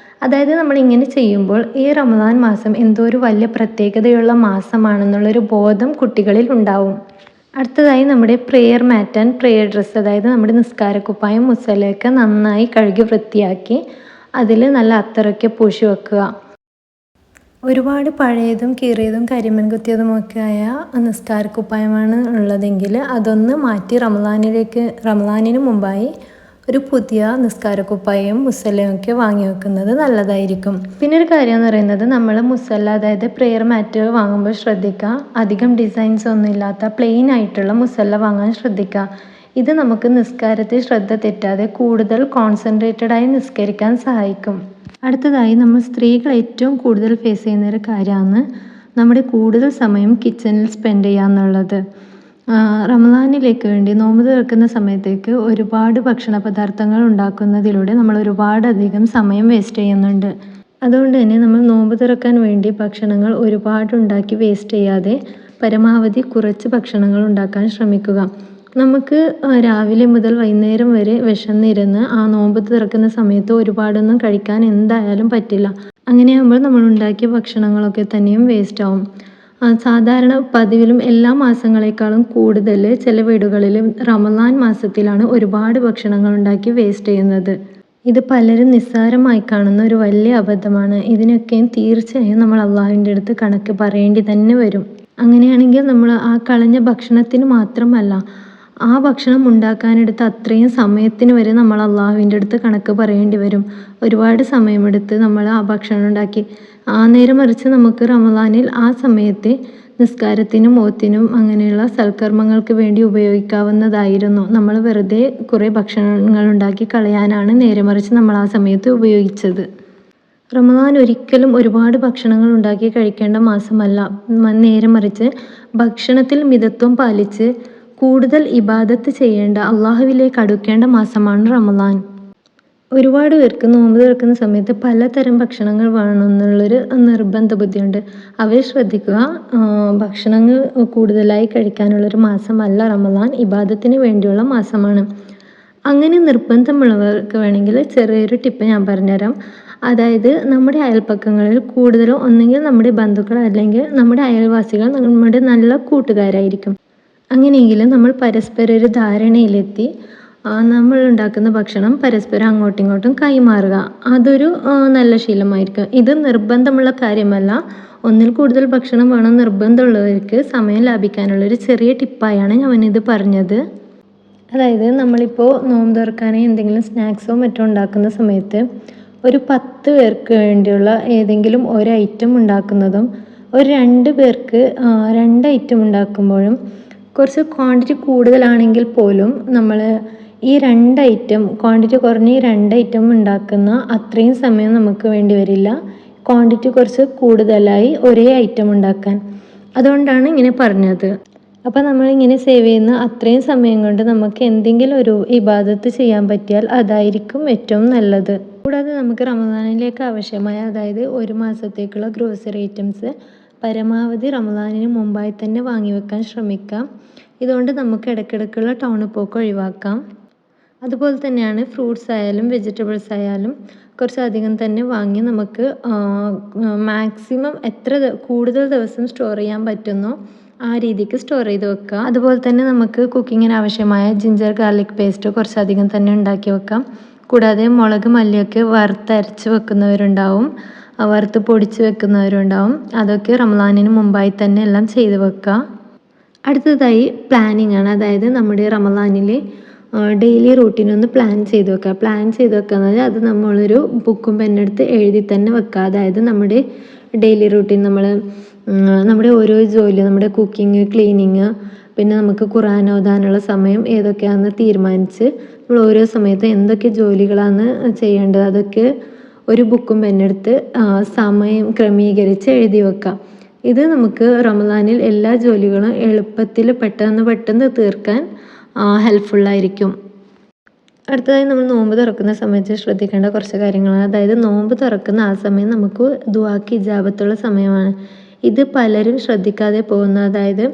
S1: അതായത് നമ്മൾ ഇങ്ങനെ ചെയ്യുമ്പോൾ ഈ റമദാൻ മാസം എന്തോ ഒരു വലിയ പ്രത്യേകതയുള്ള മാസമാണെന്നുള്ളൊരു ബോധം കുട്ടികളിൽ ഉണ്ടാവും. അടുത്തതായി നമ്മുടെ prayer mat and prayer dress, അതായത് നമ്മുടെ നിസ്കാരക്കുപ്പായം മുസല്ലയൊക്കെ നന്നായി കഴുകി വൃത്തിയാക്കി അതിൽ നല്ല അത്തറൊക്കെ പൂശി വെക്കുക. ഒരുപാട് പഴയതും കീറിയതും കരിമൺ കുത്തിയതുമൊക്കെ ആയ നിസ്കാരക്കുപ്പായമാണ് ഉള്ളതെങ്കിൽ അതൊന്ന് മാറ്റി റമദാനിന് മുമ്പായി ഒരു പുതിയ നിസ്കാരക്കുപ്പായവും മുസല്ലയും ഒക്കെ വാങ്ങി വെക്കുന്നത് നല്ലതായിരിക്കും. പിന്നെ ഒരു കാര്യം എന്ന് പറയുന്നത്, നമ്മൾ മുസല്ല അതായത് പ്രെയർ മാറ്റ് വാങ്ങുമ്പോൾ ശ്രദ്ധിക്കുക, അധികം ഡിസൈൻസ് ഒന്നും ഇല്ലാത്ത പ്ലെയിൻ ആയിട്ടുള്ള മുസല്ല വാങ്ങാൻ ശ്രദ്ധിക്കുക. ഇത് നമുക്ക് നിസ്കാരത്തിൽ ശ്രദ്ധ തെറ്റാതെ കൂടുതൽ കോൺസെൻട്രേറ്റഡായി നിസ്കരിക്കാൻ സഹായിക്കും. അടുത്തതായി നമ്മൾ സ്ത്രീകൾ ഏറ്റവും കൂടുതൽ ഫേസ് ചെയ്യുന്ന ഒരു കാര്യമാണ് നമ്മുടെ കൂടുതൽ സമയം കിച്ചണിൽ സ്പെൻഡ് ചെയ്യുക എന്നുള്ളത്. റമദാനിലേക്ക് വേണ്ടി നോമ്പ് തുറക്കുന്ന സമയത്തേക്ക് ഒരുപാട് ഭക്ഷണ പദാർത്ഥങ്ങൾ ഉണ്ടാക്കുന്നതിലൂടെ നമ്മൾ ഒരുപാടധികം സമയം വേസ്റ്റ് ചെയ്യുന്നുണ്ട്. അതുകൊണ്ട് തന്നെ നമ്മൾ നോമ്പ് തുറക്കാൻ വേണ്ടി ഭക്ഷണങ്ങൾ ഒരുപാട് ഉണ്ടാക്കി വേസ്റ്റ് ചെയ്യാതെ പരമാവധി കുറച്ച് ഭക്ഷണങ്ങൾ ഉണ്ടാക്കാൻ ശ്രമിക്കുക. നമുക്ക് രാവിലെ മുതൽ വൈകുന്നേരം വരെ വിശന്നിരുന്ന് ആ നോമ്പ് തുറക്കുന്ന സമയത്ത് ഒരുപാടൊന്നും കഴിക്കാൻ എന്തായാലും പറ്റില്ല. അങ്ങനെയാകുമ്പോൾ നമ്മൾ ഉണ്ടാക്കിയ ഭക്ഷണങ്ങളൊക്കെ തന്നെയും വേസ്റ്റ് ആവും. സാധാരണ പതിവിലും എല്ലാ മാസങ്ങളെക്കാളും കൂടുതൽ ചില വീടുകളിൽ റമദാൻ മാസത്തിലാണ് ഒരുപാട് ഭക്ഷണങ്ങൾ ഉണ്ടാക്കി വേസ്റ്റ് ചെയ്യുന്നത്. ഇത് പലരും നിസ്സാരമായി കാണുന്ന ഒരു വലിയ അബദ്ധമാണ്. ഇതിനൊക്കെയും തീർച്ചയായും നമ്മൾ അള്ളാഹുവിൻ്റെ അടുത്ത് കണക്ക് പറയേണ്ടി തന്നെ വരും. അങ്ങനെയാണെങ്കിൽ നമ്മൾ ആ കളഞ്ഞ ഭക്ഷണത്തിന് മാത്രമല്ല, ആ ഭക്ഷണം ഉണ്ടാക്കാനെടുത്ത അത്രയും സമയത്തിന് വരെ നമ്മൾ അള്ളാഹുവിൻ്റെ അടുത്ത് കണക്ക് പറയേണ്ടി വരും. ഒരുപാട് സമയമെടുത്ത് നമ്മൾ ആ ഭക്ഷണം ഉണ്ടാക്കി. നേരെ മറിച്ച് നമുക്ക് റമദാനിൽ ആ സമയത്ത് നിസ്കാരത്തിനും ഓത്തിനും അങ്ങനെയുള്ള സൽക്കർമ്മങ്ങൾക്ക് വേണ്ടി ഉപയോഗിക്കാവുന്നതായിരുന്നു. നമ്മൾ വെറുതെ കുറേ ഭക്ഷണങ്ങൾ ഉണ്ടാക്കി കളയാനാണ് നേരെ മറിച്ച് നമ്മൾ ആ സമയത്ത് ഉപയോഗിച്ചത്. റമദാൻ ഒരിക്കലും ഒരുപാട് ഭക്ഷണങ്ങൾ ഉണ്ടാക്കി കഴിക്കേണ്ട മാസമല്ല. നേരെ മറിച്ച് ഭക്ഷണത്തിൽ മിതത്വം പാലിച്ച് കൂടുതൽ ഇബാദത്ത് ചെയ്യേണ്ട, അള്ളാഹുവിലേക്ക് അടുക്കേണ്ട മാസമാണ് റമദാൻ. ഒരുപാട് പേർക്ക് നോമ്പ് തുറക്കുന്ന സമയത്ത് പലതരം ഭക്ഷണങ്ങൾ വേണമെന്നുള്ളൊരു നിർബന്ധ ബുദ്ധിയുണ്ട്. അവർ ശ്രദ്ധിക്കുക, ഭക്ഷണങ്ങൾ കൂടുതലായി കഴിക്കാനുള്ളൊരു മാസമല്ല റമദാൻ, ഇബാദത്തിന് വേണ്ടിയുള്ള മാസമാണ്. അങ്ങനെ നിർബന്ധമുള്ളവർക്ക് വേണമെങ്കിൽ ചെറിയൊരു ടിപ്പ് ഞാൻ പറഞ്ഞുതരാം. അതായത് നമ്മുടെ അയൽപ്പക്കങ്ങളിൽ കൂടുതലും ഒന്നെങ്കിൽ നമ്മുടെ ബന്ധുക്കൾ അല്ലെങ്കിൽ നമ്മുടെ അയൽവാസികൾ നമ്മുടെ നല്ല കൂട്ടുകാരായിരിക്കും. അങ്ങനെയെങ്കിൽ നമ്മൾ പരസ്പരം ഒരു ധാരണയിലെത്തി നമ്മൾ ഉണ്ടാക്കുന്ന ഭക്ഷണം പരസ്പരം അങ്ങോട്ടും ഇങ്ങോട്ടും കൈമാറുക. അതൊരു നല്ല ശീലമായിരിക്കും. ഇത് നിർബന്ധമുള്ള കാര്യമല്ല. ഒന്നിൽ കൂടുതൽ ഭക്ഷണം വേണം നിർബന്ധമുള്ളവർക്ക് സമയം ലാഭിക്കാനുള്ളൊരു ചെറിയ ടിപ്പായാണ് ഞാനിത് പറഞ്ഞത്. അതായത് നമ്മളിപ്പോൾ നോമ്പ് തുറക്കാനായി എന്തെങ്കിലും സ്നാക്സോ മറ്റോ ഉണ്ടാക്കുന്ന സമയത്ത് ഒരു 10 പേർക്ക് വേണ്ടിയുള്ള ഏതെങ്കിലും ഒരു ഐറ്റം ഉണ്ടാക്കുന്നതും ഒരു 2 പേർക്ക് 2 ഐറ്റം ഉണ്ടാക്കുമ്പോഴും കുറച്ച് ക്വാണ്ടിറ്റി കൂടുതലാണെങ്കിൽ പോലും നമ്മൾ ഈ 2 ഐറ്റം ക്വാണ്ടിറ്റി കുറഞ്ഞ ഈ 2 ഐറ്റം ഉണ്ടാക്കുന്ന അത്രയും സമയം നമുക്ക് വേണ്ടി വരില്ല, ക്വാണ്ടിറ്റി കുറച്ച് കൂടുതലായി ഒരേ ഐറ്റം ഉണ്ടാക്കാൻ. അതുകൊണ്ടാണ് ഇങ്ങനെ പറഞ്ഞത്. അപ്പോൾ നമ്മളിങ്ങനെ സേവ് ചെയ്യുന്ന അത്രയും സമയം കൊണ്ട് നമുക്ക് എന്തെങ്കിലും ഒരു ഇബാദത്ത് ചെയ്യാൻ പറ്റിയാൽ അതായിരിക്കും ഏറ്റവും നല്ലത്. കൂടാതെ നമുക്ക് റമദാനിലേക്ക് ആവശ്യമായ, അതായത് ഒരു മാസത്തേക്കുള്ള ഗ്രോസറി ഐറ്റംസ് പരമാവധി റമദാനിന് മുമ്പായി തന്നെ വാങ്ങി വെക്കാൻ ശ്രമിക്കാം. ഇതുകൊണ്ട് നമുക്ക് ഇടയ്ക്കിടയ്ക്കുള്ള ടൗണിൽ പോക്ക് ഒഴിവാക്കാം. അതുപോലെ തന്നെയാണ് ഫ്രൂട്ട്സ് ആയാലും വെജിറ്റബിൾസ് ആയാലും കുറച്ചധികം തന്നെ വാങ്ങി നമുക്ക് മാക്സിമം എത്ര കൂടുതൽ ദിവസം സ്റ്റോർ ചെയ്യാൻ പറ്റുന്നോ ആ രീതിക്ക് സ്റ്റോർ ചെയ്ത് വെക്കുക. അതുപോലെ തന്നെ നമുക്ക് കുക്കിങ്ങിന് ആവശ്യമായ ജിഞ്ചർ ഗാർലിക് പേസ്റ്റ് കുറച്ചധികം തന്നെ ഉണ്ടാക്കി വെക്കാം. കൂടാതെ മുളക് മല്ലിയൊക്കെ വറുത്തരച്ച് വെക്കുന്നവരുണ്ടാവും, വറുത്ത് പൊടിച്ച് വെക്കുന്നവരുണ്ടാവും. അതൊക്കെ റമദാനിന് മുമ്പായി തന്നെ എല്ലാം ചെയ്ത് വെക്കുക. അടുത്തതായി പ്ലാനിങ് ആണ്. അതായത് നമ്മുടെ റമദാനിൽ ഡെയിലി റൂട്ടീനൊന്ന് പ്ലാൻ ചെയ്ത് വെക്കുക. പ്ലാൻ ചെയ്ത് വെക്കുക എന്ന് പറഞ്ഞാൽ അത് നമ്മളൊരു ബുക്കും പെന്നെടുത്ത് എഴുതി തന്നെ വെക്കുക. അതായത് നമ്മുടെ ഡെയിലി റൂട്ടീൻ, നമ്മുടെ ഓരോ ജോലി, നമ്മുടെ കുക്കിങ്, ക്ലീനിങ്, പിന്നെ നമുക്ക് ഖുർആൻ ഓതാനുള്ള സമയം ഏതൊക്കെയാണെന്ന് തീരുമാനിച്ച് നമ്മൾ ഓരോ സമയത്ത് എന്തൊക്കെ ജോലികളാണ് ചെയ്യേണ്ടത് അതൊക്കെ ഒരു ബുക്കും പെന്നെടുത്ത് സമയം ക്രമീകരിച്ച് എഴുതി വെക്കാം. ഇത് നമുക്ക് റമദാനിൽ എല്ലാ ജോലികളും എളുപ്പത്തിൽ പെട്ടെന്ന് തീർക്കാൻ ഹെൽപ്ഫുള്ളായിരിക്കും. അടുത്തതായി നമ്മൾ നോമ്പ് തുറക്കുന്ന സമയത്ത് ശ്രദ്ധിക്കേണ്ട കുറച്ച് കാര്യങ്ങളാണ്. അതായത് നോമ്പ് തുറക്കുന്ന ആ സമയം നമുക്ക് ദുആക്ക് ഇജാബത്തുള്ള സമയമാണ്. ഇത് പലരും ശ്രദ്ധിക്കാതെ പോകുന്നു. അതായത്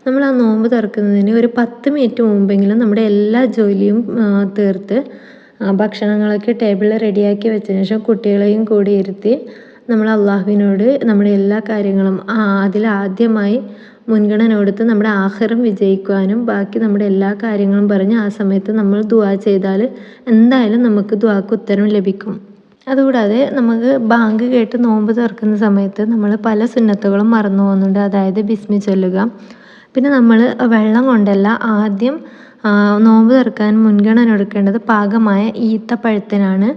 S1: നമ്മൾ ആ നോമ്പ് തുറക്കുന്നതിന് ഒരു 10 മിനിറ്റ് മുമ്പെങ്കിലും നമ്മുടെ എല്ലാ ജോലിയും തീർത്ത് ഭക്ഷണങ്ങളൊക്കെ ടേബിളിൽ റെഡിയാക്കി വെച്ചതിന് ശേഷം കുട്ടികളെയും കൂടി ഇരുത്തി നമ്മൾ അള്ളാഹുവിനോട് നമ്മുടെ എല്ലാ കാര്യങ്ങളും അതിലാദ്യമായി മുൻഗണന കൊടുത്ത് നമ്മുടെ ആഖിറം വിജയിക്കുവാനും ബാക്കി നമ്മുടെ എല്ലാ കാര്യങ്ങളും പറഞ്ഞ് ആ സമയത്ത് നമ്മൾ ദുആ ചെയ്താൽ എന്തായാലും നമുക്ക് ദുആക്ക് ഉത്തരം ലഭിക്കും. അതുകൂടാതെ നമുക്ക് ബാങ്ക് കേട്ട് നോമ്പ് തുറക്കുന്ന സമയത്ത് നമ്മൾ പല സുന്നത്തുകളും മറന്നു പോകുന്നുണ്ട്. അതായത് ബിസ്മി ചൊല്ലുക. പിന്നെ നമ്മൾ വെള്ളം കൊണ്ടല്ല ആദ്യം നോമ്പ് തുറക്കാൻ മുൻഗണന കൊടുക്കേണ്ടത് പാകമായ ഈത്തപ്പഴത്തിനാണ്.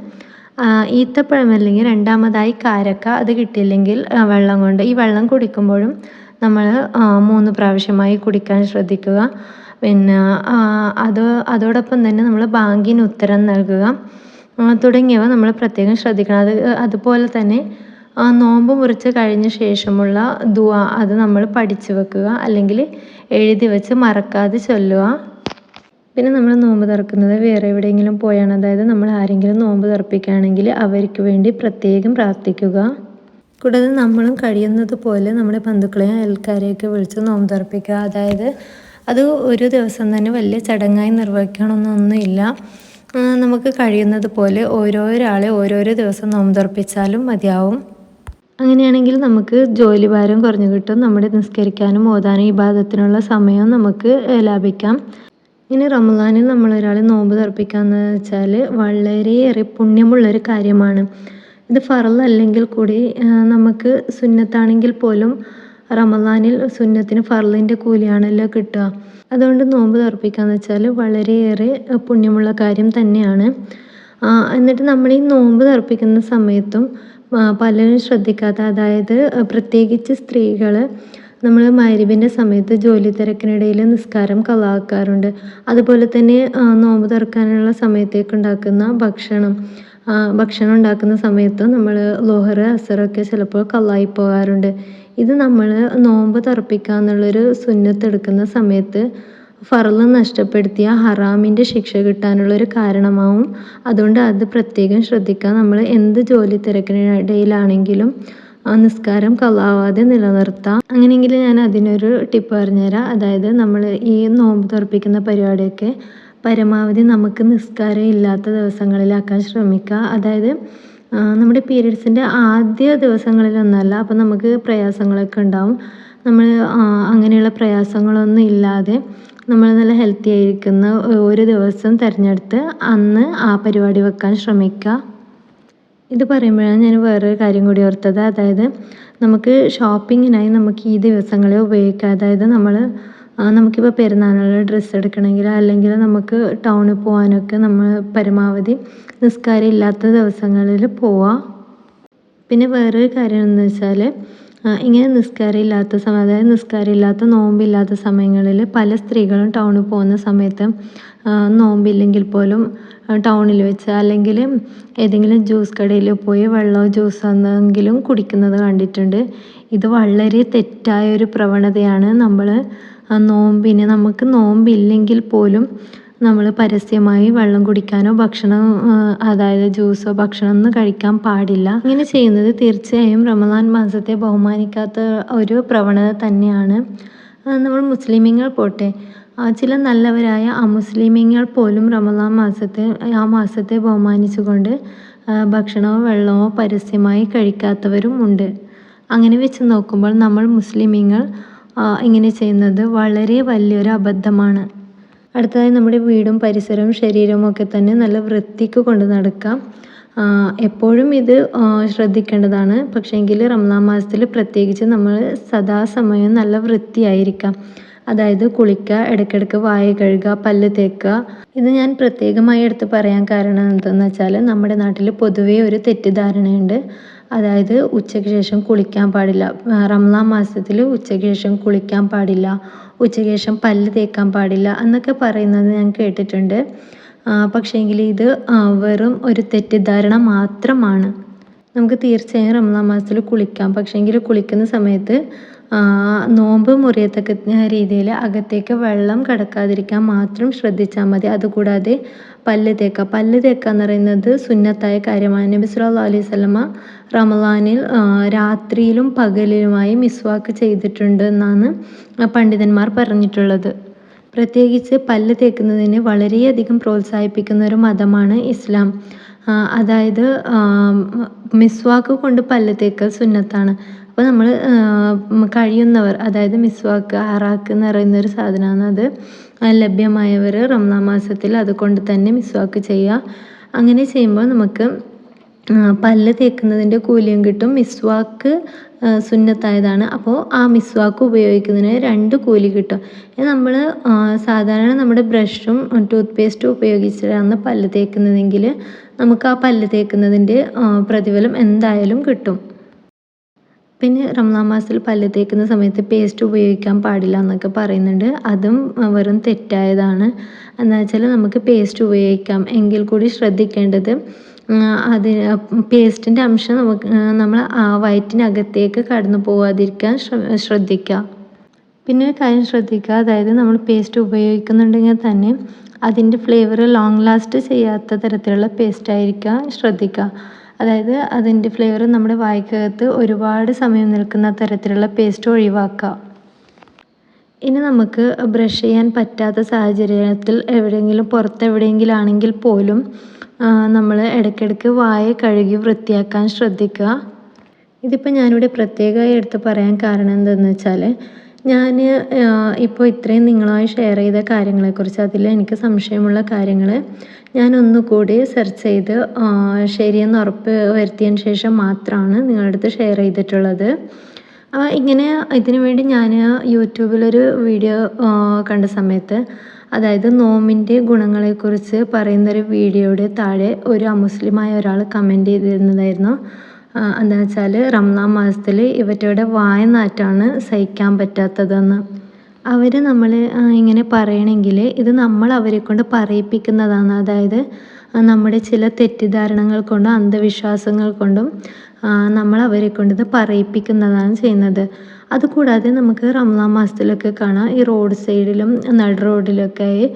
S1: ഈത്തപ്പഴം അല്ലെങ്കിൽ രണ്ടാമതായി കാരക്ക, അത് കിട്ടിയില്ലെങ്കിൽ വെള്ളം കൊണ്ട്. ഈ വെള്ളം കുടിക്കുമ്പോഴും നമ്മൾ 3 പ്രാവശ്യമായി കുടിക്കാൻ ശ്രദ്ധിക്കുക. പിന്നെ അതോടൊപ്പം തന്നെ നമ്മൾ ബാങ്കിന് ഉത്തരം നൽകുക തുടങ്ങിയവ നമ്മൾ പ്രത്യേകം ശ്രദ്ധിക്കണം. അതുപോലെ തന്നെ നോമ്പ് മുറിച്ച് കഴിഞ്ഞ ശേഷമുള്ള ദുആ അത് നമ്മൾ പഠിച്ചു വെക്കുക, അല്ലെങ്കിൽ എഴുതി വെച്ച് മറക്കാതെ ചൊല്ലുക. പിന്നെ നമ്മൾ നോമ്പ് തുറക്കുന്നത് വേറെ എവിടെയെങ്കിലും പോയാണ്, അതായത് നമ്മൾ ആരെങ്കിലും നോമ്പ് തുറപ്പിക്കുകയാണെങ്കിൽ അവർക്ക് വേണ്ടി പ്രത്യേകം പ്രാർത്ഥിക്കുക. കൂടാതെ നമ്മളും കഴിയുന്നത് പോലെ നമ്മുടെ ബന്ധുക്കളെയും അയൽക്കാരെയൊക്കെ വിളിച്ച് നോമ്പ് തുറപ്പിക്കുക. അതായത് അത് ഒരു ദിവസം തന്നെ വലിയ ചടങ്ങായി നിർവഹിക്കണമെന്നൊന്നുമില്ല. നമുക്ക് കഴിയുന്നത് പോലെ ഓരോരാളെ ഓരോരോ ദിവസം നോമ്പ് തുറപ്പിച്ചാലും മതിയാവും. അങ്ങനെയാണെങ്കിൽ നമുക്ക് ജോലിഭാരം കുറഞ്ഞു കിട്ടും. നമ്മുടെ നിസ്കരിക്കാനും ഓതാനും ഇബാദത്തിനുള്ള സമയവും നമുക്ക് ലാഭിക്കാം. ഇനി റമദാനിൽ നമ്മളൊരാളെ നോമ്പ് തുറപ്പിക്കാന്ന് വെച്ചാൽ വളരെയേറെ പുണ്യമുള്ളൊരു കാര്യമാണ്. ഇത് ഫർള് അല്ലെങ്കിൽ കൂടി നമുക്ക് സുന്നത്താണെങ്കിൽ പോലും റമദാനിൽ സുന്നത്തിന് ഫർളിൻ്റെ കൂലിയാണല്ലോ കിട്ടുക. അതുകൊണ്ട് നോമ്പ് തുറപ്പിക്കാന്ന് വെച്ചാൽ വളരെയേറെ പുണ്യമുള്ള കാര്യം തന്നെയാണ്. എന്നിട്ട് നമ്മൾ ഈ നോമ്പ് തുറപ്പിക്കുന്ന സമയത്തും പലരും ശ്രദ്ധിക്കാത്ത, അതായത് പ്രത്യേകിച്ച് സ്ത്രീകൾ, നമ്മൾ മഗ്‌രിബിൻ്റെ സമയത്ത് ജോലി തിരക്കിനിടയിൽ നിസ്കാരം കളാക്കാറുണ്ട്. അതുപോലെ തന്നെ നോമ്പ് തുറക്കാനുള്ള സമയത്തേക്ക് ഉണ്ടാക്കുന്ന ഭക്ഷണം ഭക്ഷണം ഉണ്ടാക്കുന്ന സമയത്ത് നമ്മൾ ളുഹർ അസറൊക്കെ ചിലപ്പോൾ കളായി പോകാറുണ്ട്. ഇത് നമ്മൾ നോമ്പ് തുറപ്പിക്കുക എന്നുള്ളൊരു സുന്നത്ത് എടുക്കുന്ന സമയത്ത് ഫർള് നഷ്ടപ്പെടുത്തിയ ഹറാമിൻ്റെ ശിക്ഷ കിട്ടാനുള്ളൊരു കാരണമാവും. അതുകൊണ്ട് അത് പ്രത്യേകം ശ്രദ്ധിക്കുക. നമ്മൾ എന്ത് ജോലി തിരക്കിനിടയിലാണെങ്കിലും നിസ്കാരം കളാവാതെ നിലനിർത്താം. അങ്ങനെയെങ്കിൽ ഞാൻ അതിനൊരു ടിപ്പ് പറഞ്ഞുതരാം. അതായത് നമ്മൾ ഈ നോമ്പ് തുറപ്പിക്കുന്ന പരിപാടിയൊക്കെ പരമാവധി നമുക്ക് നിസ്കാരം ഇല്ലാത്ത ദിവസങ്ങളിലാക്കാൻ ശ്രമിക്കുക. അതായത് നമ്മുടെ പീരിയഡ്സിൻ്റെ ആദ്യ ദിവസങ്ങളിലൊന്നല്ല. അപ്പോൾ നമുക്ക് പ്രയാസങ്ങളൊക്കെ ഉണ്ടാവും. നമ്മൾ അങ്ങനെയുള്ള പ്രയാസങ്ങളൊന്നും ഇല്ലാതെ നമ്മൾ നല്ല ഹെൽത്തി ആയിരിക്കുന്ന ഒരു ദിവസം തിരഞ്ഞെടുത്ത് അന്ന് ആ പരിപാടി വെക്കാൻ ശ്രമിക്കുക. ഇത് പറയുമ്പോഴാണ് ഞാൻ വേറൊരു കാര്യം കൂടി ഓർത്തത്. അതായത് നമുക്ക് ഷോപ്പിങ്ങിനായി നമുക്ക് ഈ ദിവസങ്ങളെ ഉപയോഗിക്കാം. അതായത് നമുക്കിപ്പോൾ പെരുന്നാളിനുള്ള ഡ്രസ്സ് എടുക്കണമെങ്കിൽ അല്ലെങ്കിൽ നമുക്ക് ടൗണിൽ പോകാനൊക്കെ നമ്മൾ പരമാവധി നിസ്കാരം ഇല്ലാത്ത ദിവസങ്ങളിൽ പോവാം. പിന്നെ വേറൊരു കാര്യം എന്ന് വെച്ചാൽ ഇങ്ങനെ നിസ്കാരമില്ലാത്ത സമയം, അതായത് നിസ്കാരമില്ലാത്ത നോമ്പില്ലാത്ത സമയങ്ങളിൽ പല സ്ത്രീകളും ടൗണിൽ പോകുന്ന സമയത്ത് നോമ്പില്ലെങ്കിൽ പോലും ടൗണിൽ വെച്ച് അല്ലെങ്കിൽ ഏതെങ്കിലും ജ്യൂസ് കടയിൽ പോയി വെള്ളമോ ജ്യൂസോ എന്തെങ്കിലും കുടിക്കുന്നത് കണ്ടിട്ടുണ്ട്. ഇത് വളരെ തെറ്റായൊരു പ്രവണതയാണ്. നമുക്ക് നോമ്പില്ലെങ്കിൽ പോലും നമ്മൾ പരസ്യമായി വെള്ളം കുടിക്കാനോ ഭക്ഷണം അതായത് ജ്യൂസോ ഭക്ഷണമൊന്നും കഴിക്കാൻ പാടില്ല. ഇങ്ങനെ ചെയ്യുന്നത് തീർച്ചയായും റമദാൻ മാസത്തെ ബഹുമാനിക്കാത്ത ഒരു പ്രവണത തന്നെയാണ്. നമ്മൾ മുസ്ലിമീങ്ങൾ പോട്ടെ, ചില നല്ലവരായ അമുസ്ലിമീങ്ങൾ പോലും റമദാൻ മാസത്തെ ബഹുമാനിച്ചുകൊണ്ട് ഭക്ഷണമോ വെള്ളമോ പരസ്യമായി കഴിക്കാത്തവരും ഉണ്ട്. അങ്ങനെ വെച്ച് നോക്കുമ്പോൾ നമ്മൾ മുസ്ലിമീങ്ങൾ ഇങ്ങനെ ചെയ്യുന്നത് വളരെ വലിയൊരു അബദ്ധമാണ്. അടുത്തതായി നമ്മുടെ വീടും പരിസരവും ശരീരവും ഒക്കെ തന്നെ നല്ല വൃത്തിക്ക് കൊണ്ട് നടക്കാം. എപ്പോഴും ഇത് ശ്രദ്ധിക്കേണ്ടതാണ്. പക്ഷേങ്കിൽ റമദാൻ മാസത്തിൽ പ്രത്യേകിച്ച് നമ്മൾ സദാസമയം നല്ല വൃത്തിയായിരിക്കാം. അതായത് കുളിക്കുക, ഇടയ്ക്കിടയ്ക്ക് വായ കഴുകുക, പല്ല് തേക്കുക. ഇത് ഞാൻ പ്രത്യേകമായി എടുത്ത് പറയാൻ കാരണം എന്താണെന്ന് വെച്ചാൽ നമ്മുടെ നാട്ടിൽ പൊതുവേ ഒരു തെറ്റിദ്ധാരണയുണ്ട്. അതായത് ഉച്ചയ്ക്ക് ശേഷം കുളിക്കാൻ പാടില്ല. റമദാൻ മാസത്തിൽ ഉച്ചയ്ക്ക് ശേഷം കുളിക്കാൻ പാടില്ല, ഉച്ചയ്ക്ക് ശേഷം പല്ല് തേക്കാൻ പാടില്ല എന്നൊക്കെ പറയുന്നത് ഞാൻ കേട്ടിട്ടുണ്ട്. പക്ഷേങ്കിൽ ഇത് വെറും ഒരു തെറ്റിദ്ധാരണ മാത്രമാണ്. നമുക്ക് തീർച്ചയായും റമദാൻ മാസത്തിൽ കുളിക്കാം. പക്ഷേങ്കിൽ കുളിക്കുന്ന സമയത്ത് നോമ്പ് മുറിയത്തക്ക രീതിയിൽ അകത്തേക്ക് വെള്ളം കടക്കാതിരിക്കാൻ മാത്രം ശ്രദ്ധിച്ചാൽ മതി. അതുകൂടാതെ പല്ല് തേക്കുക എന്ന് പറയുന്നത് സുന്നത്തായ കാര്യമാണ്. നബി സല്ലല്ലാഹു അലൈഹി വസല്ലമ റമദാനിൽ രാത്രിയിലും പകലിലുമായി മിസ്വാക്ക് ചെയ്തിട്ടുണ്ട് എന്നാണ് പണ്ഡിതന്മാർ പറഞ്ഞിട്ടുള്ളത്. പ്രത്യേകിച്ച് പല്ല് തേക്കുന്നതിന് വളരെയധികം പ്രോത്സാഹിപ്പിക്കുന്ന ഒരു മതമാണ് ഇസ്ലാം. അതായത് മിസ്വാക്ക് കൊണ്ട് പല്ല് തേക്കൽ സുന്നത്താണ്. അപ്പോൾ നമ്മൾ കഴിയുന്നവർ, അതായത് മിസ്വാക്ക് അറാക്ക് എന്ന് പറയുന്ന ഒരു സാധനമാണ്. അത് ലഭ്യമായവർ റമദാൻ മാസത്തിൽ അതുകൊണ്ട് തന്നെ മിസ്വാക്ക് ചെയ്യുക. അങ്ങനെ ചെയ്യുമ്പോൾ നമുക്ക് പല്ല് തേക്കുന്നതിൻ്റെ കൂലിയും കിട്ടും. മിസ്വാക്ക് സുന്നത്തായതാണ്. അപ്പോൾ ആ മിസ്വാക്ക് ഉപയോഗിക്കുന്നതിന് 2 കൂലി കിട്ടും. നമ്മൾ സാധാരണ നമ്മുടെ ബ്രഷും ടൂത്ത് പേസ്റ്റും ഉപയോഗിച്ചിട്ടാണ് പല്ല് തേക്കുന്നതെങ്കിൽ നമുക്ക് ആ പല്ല് തേക്കുന്നതിൻ്റെ പ്രതിഫലം എന്തായാലും കിട്ടും. പിന്നെ റമദാൻ മാസത്തിൽ പല്ല് തേക്കുന്ന സമയത്ത് പേസ്റ്റ് ഉപയോഗിക്കാൻ പാടില്ല എന്നൊക്കെ പറയുന്നുണ്ട്. അതും വെറും തെറ്റായതാണ്. എന്താ വെച്ചാൽ നമുക്ക് പേസ്റ്റ് ഉപയോഗിക്കാം. എങ്കിൽ കൂടി ശ്രദ്ധിക്കേണ്ടത് പേസ്റ്റിൻ്റെ അംശം നമ്മൾ വയറ്റിനകത്തേക്ക് കടന്നു പോകാതിരിക്കാൻ ശ്രദ്ധിക്കുക. പിന്നെ ഒരു കാര്യം ശ്രദ്ധിക്കുക, അതായത് നമ്മൾ പേസ്റ്റ് ഉപയോഗിക്കുന്നുണ്ടെങ്കിൽ തന്നെ അതിൻ്റെ ഫ്ലേവർ ലോങ് ലാസ്റ്റ് ചെയ്യാത്ത തരത്തിലുള്ള പേസ്റ്റ് ആയിരിക്കാൻ ശ്രദ്ധിക്കുക. അതായത് അതിൻ്റെ ഫ്ലേവർ നമ്മുടെ വായ്ക്കകത്ത് ഒരുപാട് സമയം നിൽക്കുന്ന തരത്തിലുള്ള പേസ്റ്റ് ഒഴിവാക്കുക. ഇനി നമുക്ക് ബ്രഷ് ചെയ്യാൻ പറ്റാത്ത സാഹചര്യത്തിൽ പുറത്തെവിടെയെങ്കിലും ആണെങ്കിൽ പോലും നമ്മൾ ഇടയ്ക്കിടയ്ക്ക് വായ കഴുകി വൃത്തിയാക്കാൻ ശ്രദ്ധിക്കുക. ഇതിപ്പോൾ ഞാനിവിടെ പ്രത്യേകമായി എടുത്ത് പറയാൻ കാരണം എന്താണെന്ന് വെച്ചാൽ ഞാൻ ഇപ്പോൾ ഇത്രയും നിങ്ങളുമായി ഷെയർ ചെയ്ത കാര്യങ്ങളെക്കുറിച്ച് അതിൽ എനിക്ക് സംശയമുള്ള കാര്യങ്ങൾ ഞാൻ ഒന്നുകൂടി സെർച്ച് ചെയ്ത് ശരിയെന്ന് ഉറപ്പ് വരുത്തിയതിന് ശേഷം മാത്രമാണ് നിങ്ങളുടെ അടുത്ത് ഷെയർ ചെയ്തിട്ടുള്ളത്. ഇതിനു വേണ്ടി ഞാൻ യൂട്യൂബിലൊരു വീഡിയോ കണ്ട സമയത്ത്, അതായത് നോമ്പിൻ്റെ ഗുണങ്ങളെക്കുറിച്ച് പറയുന്നൊരു വീഡിയോയുടെ താഴെ ഒരു അമുസ്ലിമായ ഒരാൾ കമൻറ്റ് ചെയ്തിരുന്നതായിരുന്നു. എന്താണെന്ന് വെച്ചാൽ റമദാൻ മാസത്തിൽ ഇവറ്റയുടെ വായനാറ്റാണ് സഹിക്കാൻ പറ്റാത്തതെന്ന്. അവർ നമ്മൾ ഇങ്ങനെ പറയണമെങ്കിൽ ഇത് നമ്മൾ അവരെ കൊണ്ട് പറയിപ്പിക്കുന്നതാണ്. അതായത് നമ്മുടെ ചില തെറ്റിദ്ധാരണകൾ കൊണ്ടും അന്ധവിശ്വാസങ്ങൾ കൊണ്ടും നമ്മൾ അവരെ കൊണ്ട് ഇത് പറയിപ്പിക്കുന്നതാണ് ചെയ്യുന്നത്. അതുകൂടാതെ നമുക്ക് റമദാൻ മാസത്തിലൊക്കെ കാണാം, ഈ റോഡ് സൈഡിലും നട റോഡിലൊക്കെ ആയി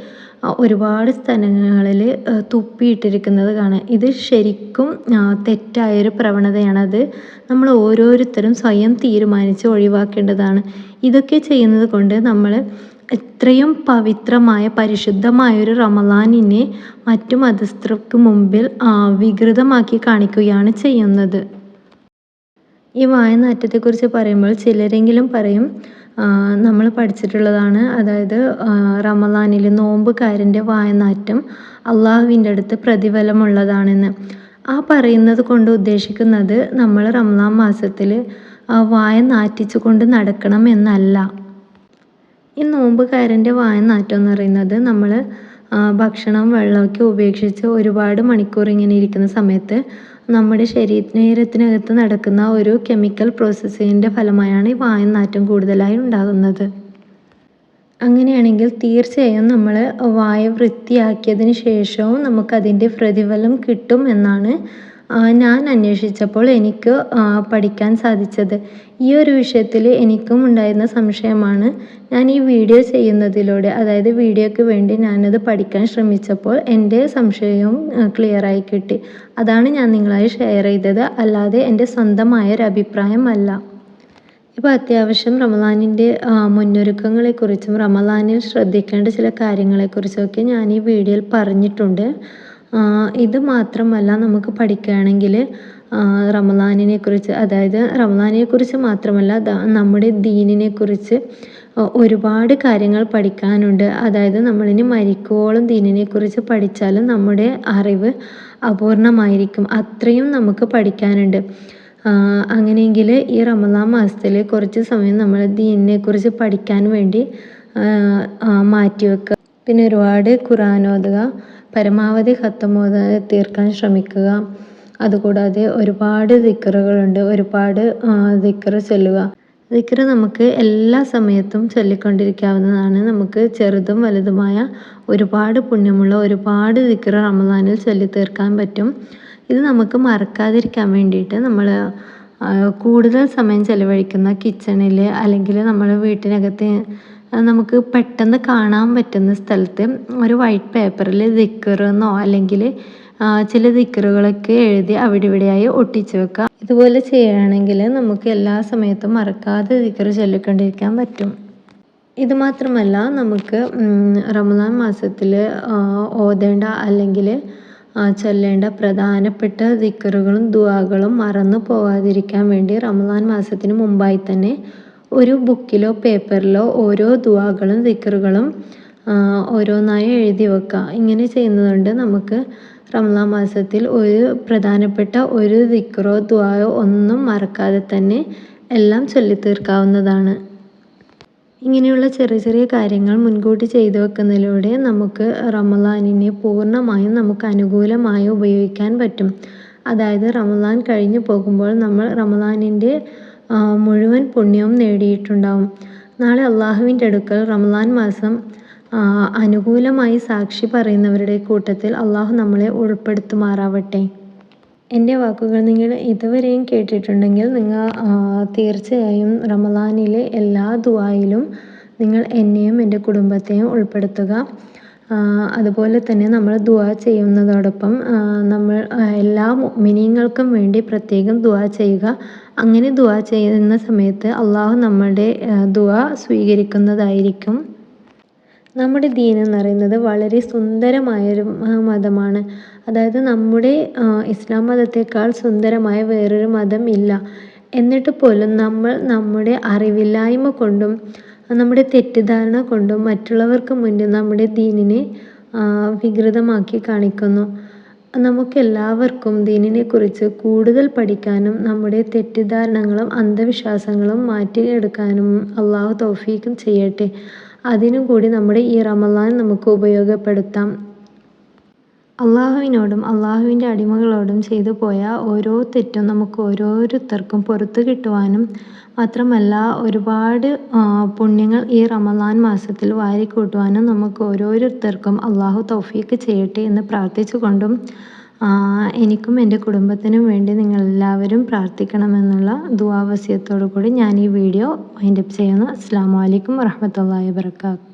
S1: ഒരുപാട് സ്ഥലങ്ങളിൽ തുപ്പിയിട്ടിരിക്കുന്നത് കാണാം. ഇത് ശരിക്കും തെറ്റായൊരു പ്രവണതയാണത്. നമ്മൾ ഓരോരുത്തരും സ്വയം തീരുമാനിച്ച് ഒഴിവാക്കേണ്ടതാണ്. ഇതൊക്കെ ചെയ്യുന്നത് കൊണ്ട് നമ്മൾ എത്രയും പവിത്രമായ പരിശുദ്ധമായൊരു റമദാനിനെ മറ്റു മതസ്ഥർക്ക് മുമ്പിൽ വികൃതമാക്കി കാണിക്കുകയാണ് ചെയ്യുന്നത്. ഈ വായനാറ്റത്തെക്കുറിച്ച് പറയുമ്പോൾ ചിലരെങ്കിലും പറയും, നമ്മൾ പഠിച്ചിട്ടുള്ളതാണ്, അതായത് റമദാനിൽ നോമ്പുകാരൻ്റെ വായനാറ്റം അള്ളാഹുവിൻ്റെ അടുത്ത് പ്രതിഫലമുള്ളതാണെന്ന്. ആ പറയുന്നത് കൊണ്ട് ഉദ്ദേശിക്കുന്നത് നമ്മൾ റമദാൻ മാസത്തിൽ വായനാറ്റിച്ചു കൊണ്ട് നടക്കണം എന്നല്ല. ഈ നോമ്പുകാരൻ്റെ വായനാറ്റം എന്ന് പറയുന്നത് നമ്മൾ ഭക്ഷണം വെള്ളമൊക്കെ ഉപേക്ഷിച്ച് ഒരുപാട് മണിക്കൂർ ഇങ്ങനെ ഇരിക്കുന്ന സമയത്ത് നമ്മുടെ ശരീരത്തിനകത്ത് നടക്കുന്ന ഒരു കെമിക്കൽ പ്രോസസ്സിങ്ങിൻ്റെ ഫലമായാണ് ഈ വായനാറ്റം കൂടുതലായി ഉണ്ടാകുന്നത്. അങ്ങനെയാണെങ്കിൽ തീർച്ചയായും നമ്മൾ വായ വൃത്തിയാക്കിയതിന് ശേഷവും നമുക്കതിൻ്റെ പ്രതിഫലം കിട്ടും എന്നാണ് ഞാൻ അന്വേഷിച്ചപ്പോൾ എനിക്ക് പഠിക്കാൻ സാധിച്ചത്. ഈ ഒരു വിഷയത്തിൽ എനിക്കും ഉണ്ടായിരുന്ന സംശയമാണ് ഞാൻ ഈ വീഡിയോ ചെയ്യുന്നതിലൂടെ, അതായത് വീഡിയോയ്ക്ക് വേണ്ടി ഞാനത് പഠിക്കാൻ ശ്രമിച്ചപ്പോൾ എൻ്റെ സംശയവും ക്ലിയറായി കിട്ടി. അതാണ് ഞാൻ നിങ്ങളായി ഷെയർ ചെയ്തത്, അല്ലാതെ എൻ്റെ സ്വന്തമായൊരു അഭിപ്രായമല്ല. ഇപ്പോൾ അത്യാവശ്യം റമദാനിൻ്റെ മുന്നൊരുക്കങ്ങളെക്കുറിച്ചും റമദാനിൽ ശ്രദ്ധിക്കേണ്ട ചില കാര്യങ്ങളെക്കുറിച്ചൊക്കെ ഞാൻ ഈ വീഡിയോയിൽ പറഞ്ഞിട്ടുണ്ട്. ഇത് മാത്രമല്ല, നമുക്ക് പഠിക്കുകയാണെങ്കിൽ റമദാനിനെക്കുറിച്ച്, അതായത് റമദാനിനെക്കുറിച്ച് മാത്രമല്ല നമ്മുടെ ദീനിനെക്കുറിച്ച് ഒരുപാട് കാര്യങ്ങൾ പഠിക്കാനുണ്ട്. അതായത് നമ്മളിനി മരിക്കുവോളം ദീനിനെക്കുറിച്ച് പഠിച്ചാലും നമ്മുടെ അറിവ് അപൂർണമായിരിക്കും. അത്രയും നമുക്ക് പഠിക്കാനുണ്ട്. അങ്ങനെയെങ്കിൽ ഈ റമദാൻ മാസത്തിൽ കുറച്ച് സമയം നമ്മൾ ദീനിനെക്കുറിച്ച് പഠിക്കാൻ വേണ്ടി മാറ്റിവെക്കുക. പിന്നെ ഒരുപാട് ഖുർആൻ ഓതുക, പരമാവധി ഖത്തം ഓതാതെ തീർക്കാൻ ശ്രമിക്കുക. അതുകൂടാതെ ഒരുപാട് ദിക്റുകളുണ്ട്, ഒരുപാട് ദിക്റ് ചൊല്ലുക. ദിക്റ് നമുക്ക് എല്ലാ സമയത്തും ചൊല്ലിക്കൊണ്ടിരിക്കാവുന്നതാണ്. നമുക്ക് ചെറുതും വലുതുമായ ഒരുപാട് പുണ്യമുള്ള ഒരുപാട് ദിക്റ് റമദാനിൽ ചൊല്ലി തീർക്കാൻ പറ്റും. ഇത് നമുക്ക് മറക്കാതിരിക്കാൻ വേണ്ടിയിട്ട് നമ്മൾ കൂടുതൽ സമയം ചിലവഴിക്കുന്ന കിച്ചണിൽ അല്ലെങ്കിൽ നമ്മൾ വീട്ടിനകത്ത് നമുക്ക് പെട്ടെന്ന് കാണാൻ പറ്റുന്ന സ്ഥലത്ത് ഒരു വൈറ്റ് പേപ്പറിൽ ദിക്റെന്നോ അല്ലെങ്കിൽ ചില ദിക്റുകളൊക്കെ എഴുതി അവിടെ ഇവിടെയായി ഒട്ടിച്ചു വെക്കുക. ഇതുപോലെ ചെയ്യുകയാണെങ്കിൽ നമുക്ക് എല്ലാ സമയത്തും മറക്കാതെ ദിക്റ് ചൊല്ലിക്കൊണ്ടിരിക്കാൻ പറ്റും. ഇത് മാത്രമല്ല, നമുക്ക് റമദാൻ മാസത്തിൽ ഓതേണ്ട അല്ലെങ്കിൽ ചൊല്ലേണ്ട പ്രധാനപ്പെട്ട ദിക്റുകളും ദുആകളും മറന്നു പോകാതിരിക്കാൻ വേണ്ടി റമദാൻ മാസത്തിന് മുമ്പായി തന്നെ ഒരു ബുക്കിലോ പേപ്പറിലോ ഓരോ ദുആകളും ദിക്റുകളും ഓരോന്നായി എഴുതി വെക്കുക. ഇങ്ങനെ ചെയ്യുന്നതുകൊണ്ട് നമുക്ക് റമദാൻ മാസത്തിൽ ഒരു പ്രധാനപ്പെട്ട ഒരു ദിക്റോ ദുആയോ ഒന്നും മറക്കാതെ തന്നെ എല്ലാം ചൊല്ലിത്തീർക്കാവുന്നതാണ്. ഇങ്ങനെയുള്ള ചെറിയ ചെറിയ കാര്യങ്ങൾ മുൻകൂട്ടി ചെയ്തു വെക്കുന്നതിലൂടെ നമുക്ക് റമദാനിനെ പൂർണ്ണമായും നമുക്ക് അനുകൂലമായി ഉപയോഗിക്കാൻ പറ്റും. അതായത് റമദാൻ കഴിഞ്ഞു പോകുമ്പോൾ നമ്മൾ റമദാനിൻ്റെ മുഴുവൻ പുണ്യവും നേടിയിട്ടുണ്ടാവും. നാളെ അള്ളാഹുവിൻ്റെ അടുക്കൽ റമദാൻ മാസം അനുകൂലമായി സാക്ഷി പറയുന്നവരുടെ കൂട്ടത്തിൽ അള്ളാഹു നമ്മളെ ഉൾപ്പെടുത്തുമാറാവട്ടെ. എൻ്റെ വാക്കുകൾ നിങ്ങൾ ഇതുവരെയും കേട്ടിട്ടുണ്ടെങ്കിൽ നിങ്ങൾ തീർച്ചയായും റമദാനിലെ എല്ലാ ദുആയിലും നിങ്ങൾ എന്നെയും എൻ്റെ കുടുംബത്തെയും ഉൾപ്പെടുത്തുക. അതുപോലെ തന്നെ നമ്മൾ ദുആ ചെയ്യുന്നതോടൊപ്പം നമ്മൾ എല്ലാ മുഅ്മിനീങ്ങൾക്കും വേണ്ടി പ്രത്യേകം ദുആ ചെയ്യുക. അങ്ങനെ ദുആ ചെയ്യുന്ന സമയത്ത് അള്ളാഹു നമ്മളുടെ ദുആ സ്വീകരിക്കുന്നതായിരിക്കും. നമ്മുടെ ദീൻ എന്ന് പറയുന്നത് വളരെ സുന്ദരമായൊരു മതമാണ്. അതായത് നമ്മുടെ ഇസ്ലാം മതത്തേക്കാൾ സുന്ദരമായ വേറൊരു മതം ഇല്ല. എന്നിട്ട് പോലും നമ്മൾ നമ്മുടെ അറിവില്ലായ്മ കൊണ്ടും നമ്മുടെ തെറ്റിദ്ധാരണ കൊണ്ടും മറ്റുള്ളവർക്ക് മുന്നിൽ നമ്മുടെ ദീനിനെ വികൃതമാക്കി കാണിക്കുന്നു. നമുക്കെല്ലാവർക്കും ദീനിനെക്കുറിച്ച് കൂടുതൽ പഠിക്കാനും നമ്മുടെ തെറ്റിദ്ധാരണകളും അന്ധവിശ്വാസങ്ങളും മാറ്റിയെടുക്കാനും അള്ളാഹു തൗഫീഖ് ചെയ്യട്ടെ. അതിനും കൂടി നമ്മുടെ ഈ റമദാൻ നമുക്ക് ഉപയോഗപ്പെടുത്താം. അള്ളാഹുവിനോടും അള്ളാഹുവിൻ്റെ അടിമകളോടും ചെയ്തു പോയ ഓരോ തെറ്റും നമുക്ക് ഓരോരുത്തർക്കും പുറത്തു കിട്ടുവാനും മാത്രമല്ല ഒരുപാട് പുണ്യങ്ങൾ ഈ റമദാൻ മാസത്തിൽ വാരിക്കൂട്ടുവാനും നമുക്ക് ഓരോരുത്തർക്കും അള്ളാഹു തൗഫീക്ക് ചെയ്യട്ടെ എന്ന് പ്രാർത്ഥിച്ചുകൊണ്ടും എനിക്കും എൻ്റെ കുടുംബത്തിനും വേണ്ടി നിങ്ങളെല്ലാവരും പ്രാർത്ഥിക്കണമെന്നുള്ള ദുആ വസിയത്തോടു കൂടി ഞാൻ ഈ വീഡിയോ വൈൻഡപ്പ് ചെയ്യുന്നു. അസ്സലാമു അലൈക്കും വറഹ്മത്തുള്ളാഹി വബറകാതുഹു.